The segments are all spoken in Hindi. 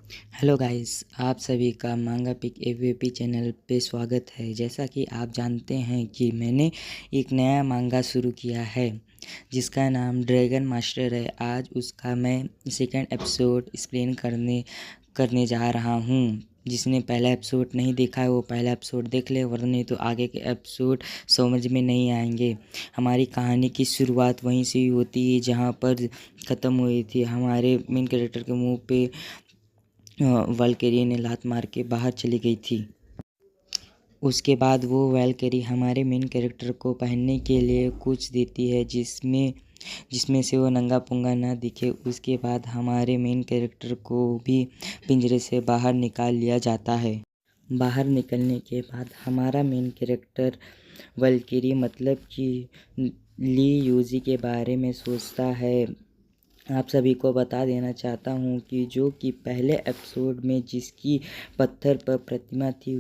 हेलो गाइस, आप सभी का मांगा पिक एवीपी चैनल पे स्वागत है। जैसा कि आप जानते हैं कि मैंने एक नया मांगा शुरू किया है जिसका नाम ड्रैगन मास्टर है। आज उसका मैं सेकंड एपिसोड एक्सप्लेन करने जा रहा हूँ। जिसने पहला एपिसोड नहीं देखा है वो पहला एपिसोड देख ले, वरना नहीं तो आगे के एपिसोड समझ में नहीं आएंगे। हमारी कहानी की शुरुआत वहीं से ही होती है जहाँ पर ख़त्म हुई थी। हमारे मेन कैरेक्टर के मुंह पे वैल्केरी ने लात मार के बाहर चली गई थी। उसके बाद वो वैल्केरी हमारे मेन कैरेक्टर को पहनने के लिए कुछ देती है जिसमें जिसमें से वो नंगा पुंगा ना दिखे। उसके बाद हमारे मेन कैरेक्टर को भी पिंजरे से बाहर निकाल लिया जाता है। बाहर निकलने के बाद हमारा मेन कैरेक्टर वैल्केरी मतलब कि ली यूजी के बारे में सोचता है। आप सभी को बता देना चाहता हूँ कि जो कि पहले एपिसोड में जिसकी पत्थर पर प्रतिमा थी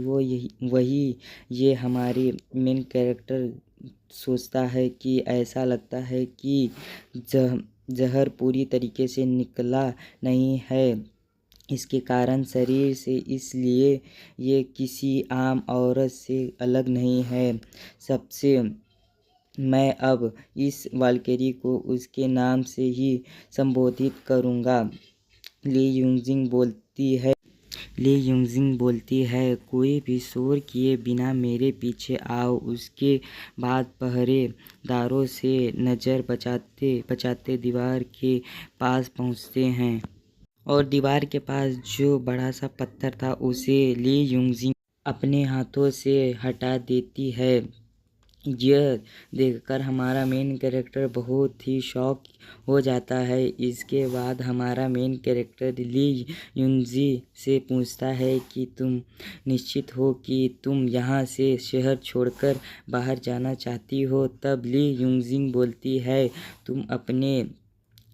वही ये हमारी मेन कैरेक्टर सोचता है कि ऐसा लगता है कि जहर पूरी तरीके से निकला नहीं है इसके कारण शरीर से, इसलिए ये किसी आम औरत से अलग नहीं है। सबसे मैं अब इस वैल्केरी को उसके नाम से ही संबोधित करूँगा। ली यूजिंग बोलती है, कोई भी शोर किए बिना मेरे पीछे आओ। उसके बाद पहरेदारों से नज़र बचाते बचाते दीवार के पास पहुँचते हैं और दीवार के पास जो बड़ा सा पत्थर था उसे ली यूजिंग अपने हाथों से हटा देती है। यह देखकर हमारा मेन कैरेक्टर बहुत ही शॉक हो जाता है। इसके बाद हमारा मेन कैरेक्टर ली यूनजी से पूछता है कि तुम निश्चित हो कि तुम यहाँ से शहर छोड़कर बाहर जाना चाहती हो। तब ली यूनजिंग बोलती है, तुम अपने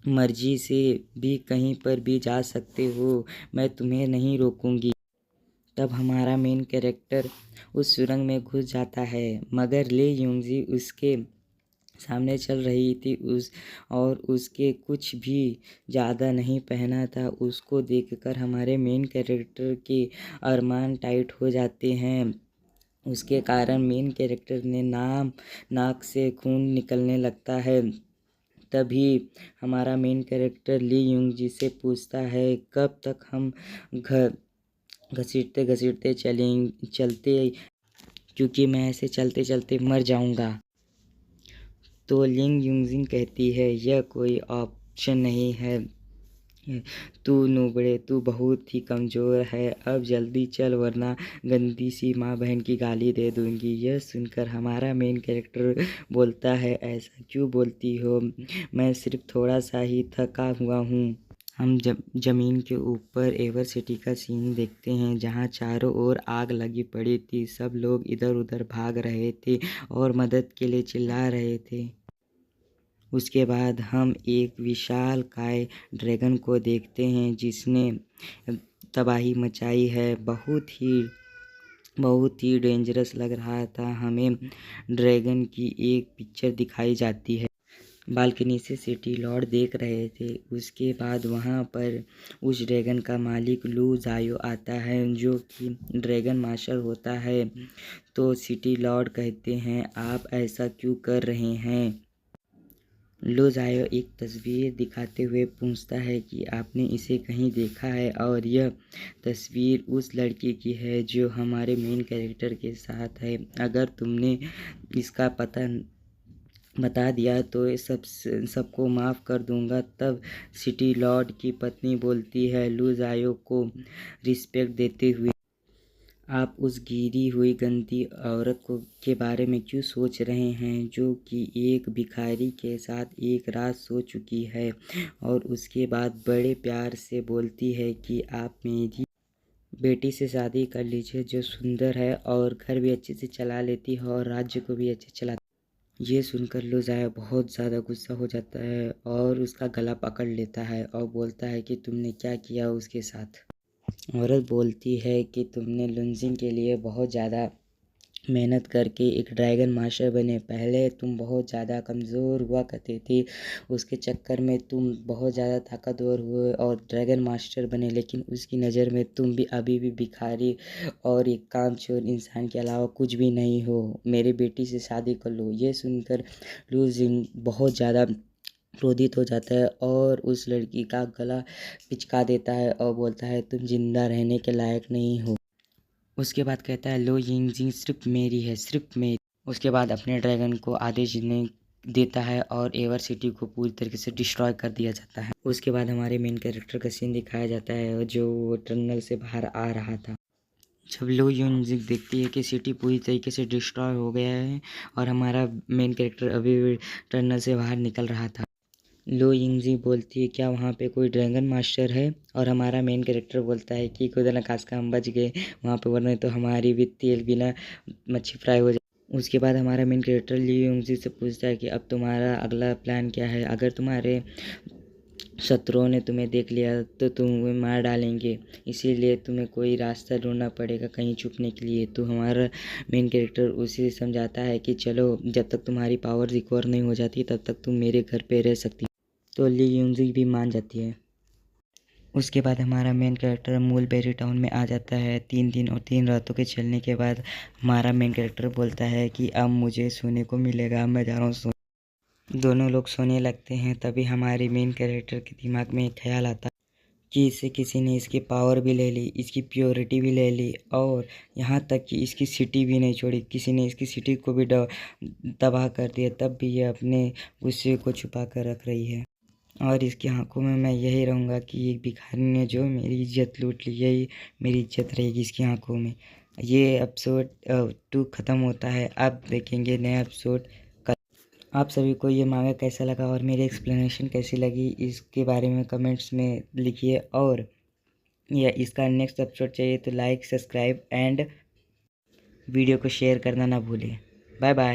मर्जी से भी कहीं पर भी जा सकते हो, मैं तुम्हें नहीं रोकूंगी। तब हमारा मेन कैरेक्टर उस सुरंग में घुस जाता है, मगर ली यूंजी उसके सामने चल रही थी और उसके कुछ भी ज़्यादा नहीं पहना था। उसको देखकर हमारे मेन कैरेक्टर के अरमान टाइट हो जाते हैं। उसके कारण मेन कैरेक्टर ने नाक से खून निकलने लगता है। तभी हमारा मेन कैरेक्टर ली यूंजी से पूछता है, कब तक हम घर घसीटते घसीटते चलते, क्योंकि मैं ऐसे चलते चलते मर जाऊंगा। तो लिंग यूजिंग कहती है, यह कोई ऑप्शन नहीं है, तू नूबड़े, तू बहुत ही कमज़ोर है, अब जल्दी चल वरना गंदी सी माँ बहन की गाली दे दूंगी। यह सुनकर हमारा मेन कैरेक्टर बोलता है, ऐसा क्यों बोलती हो, मैं सिर्फ थोड़ा सा ही थका हुआ हूँ। हम ज़मीन के ऊपर एवर सिटी का सीन देखते हैं जहाँ चारों ओर आग लगी पड़ी थी। सब लोग इधर उधर भाग रहे थे और मदद के लिए चिल्ला रहे थे। उसके बाद हम एक विशालकाय ड्रैगन को देखते हैं जिसने तबाही मचाई है। बहुत ही डेंजरस लग रहा था। हमें ड्रैगन की एक पिक्चर दिखाई जाती है। बालकनी से सिटी लॉर्ड देख रहे थे। उसके बाद वहाँ पर उस ड्रैगन का मालिक लू जायो आता है जो कि ड्रैगन मास्टर होता है। तो सिटी लॉर्ड कहते हैं, आप ऐसा क्यों कर रहे हैं। लू जायो एक तस्वीर दिखाते हुए पूछता है कि आपने इसे कहीं देखा है, और यह तस्वीर उस लड़की की है जो हमारे मेन कैरेक्टर के साथ है। अगर तुमने इसका पता बता दिया तो सबको माफ़ कर दूंगा। तब सिटी लॉर्ड की पत्नी बोलती है लू जायो को रिस्पेक्ट देते हुए, आप उस गिरी हुई गंदी औरत के बारे में क्यों सोच रहे हैं जो कि एक भिखारी के साथ एक रात सो चुकी है। और उसके बाद बड़े प्यार से बोलती है कि आप मेरी बेटी से शादी कर लीजिए जो सुंदर है और घर भी अच्छे से चला लेती है और राज्य को भी अच्छे चला। ये सुनकर लू जायो बहुत ज़्यादा गुस्सा हो जाता है और उसका गला पकड़ लेता है और बोलता है कि तुमने क्या किया उसके साथ। औरत बोलती है कि तुमने लुंजिंग के लिए बहुत ज़्यादा मेहनत करके एक ड्रैगन मास्टर बने। पहले तुम बहुत ज़्यादा कमज़ोर हुआ करते थे, उसके चक्कर में तुम बहुत ज़्यादा ताकतवर हुए और ड्रैगन मास्टर बने, लेकिन उसकी नज़र में तुम भी अभी भी भिखारी और एक कामचोर इंसान के अलावा कुछ भी नहीं हो। मेरी बेटी से शादी कर लो। ये सुनकर लू जिंग बहुत ज़्यादा क्रोधित हो जाता है और उस लड़की का गला पिचका देता है और बोलता है, तुम जिंदा रहने के लायक नहीं हो। उसके बाद कहता है, लो यिंगजिंग सिर्फ मेरी है, सिर्फ मेरी। उसके बाद अपने ड्रैगन को आदेश देता है और एवर सिटी को पूरी तरीके से डिस्ट्रॉय कर दिया जाता है। उसके बाद हमारे मेन कैरेक्टर का सीन दिखाया जाता है जो वो टनल से बाहर आ रहा था। जब लो यूनजिक देखती है कि सिटी पूरी तरीके से डिस्ट्रॉय हो गया है और हमारा मेन कैरेक्टर अभी भी टनल से बाहर निकल रहा था। लो यिंगजी बोलती है, क्या वहाँ पे कोई ड्रैगन मास्टर है? और हमारा मेन कैरेक्टर बोलता है कि खुदा न खास्ता हम बच गए वहाँ पे, वरना तो हमारी भी तेल बिना मच्छी फ्राई हो जाए। उसके बाद हमारा मेन कैरेक्टर ली यिंगजी से पूछता है कि अब तुम्हारा अगला प्लान क्या है? अगर तुम्हारे शत्रुओं ने तुम्हें देख लिया तो तुम्हें मार डालेंगे, इसीलिए तुम्हें कोई रास्ता ढूंढना पड़ेगा कहीं छुपने के लिए। तो हमारा मेन कैरेक्टर उसे समझाता है कि चलो, जब तक तुम्हारी पावर रिकवर नहीं हो जाती तब तक तुम मेरे घर पे रह सकती। तो ली यूनजी भी मान जाती है। उसके बाद हमारा मेन कैरेक्टर मूलबेरी टाउन में आ जाता है। 3 दिन और 3 रातों के चलने के बाद हमारा मेन कैरेक्टर बोलता है कि अब मुझे सोने को मिलेगा, मैं जा रहा हूँ सोने। दोनों लोग सोने लगते हैं। तभी हमारे मेन कैरेक्टर के दिमाग में एक ख्याल आता है कि इससे किसी ने इसकी पावर भी ले ली, इसकी प्योरिटी भी ले ली और यहाँ तक कि इसकी सिटी भी नहीं छोड़ी। किसी ने इसकी सिटी को भी तबाह कर दिया, तब भी ये अपने गुस्से को छुपा कर रख रही है। और इसकी आंखों में मैं यही रहूँगा कि एक भिखारी ने जो मेरी इज्जत लूट ली, यही मेरी इज्जत रहेगी इसकी आंखों में। ये एपिसोड 2 ख़त्म होता है। अब देखेंगे नया एपिसोड कल। आप सभी को ये मांगा कैसा लगा और मेरी एक्सप्लेनेशन कैसी लगी, इसके बारे में कमेंट्स में लिखिए। और या इसका नेक्स्ट एपिसोड चाहिए तो लाइक, सब्सक्राइब एंड वीडियो को शेयर करना ना भूलें। Bye bye.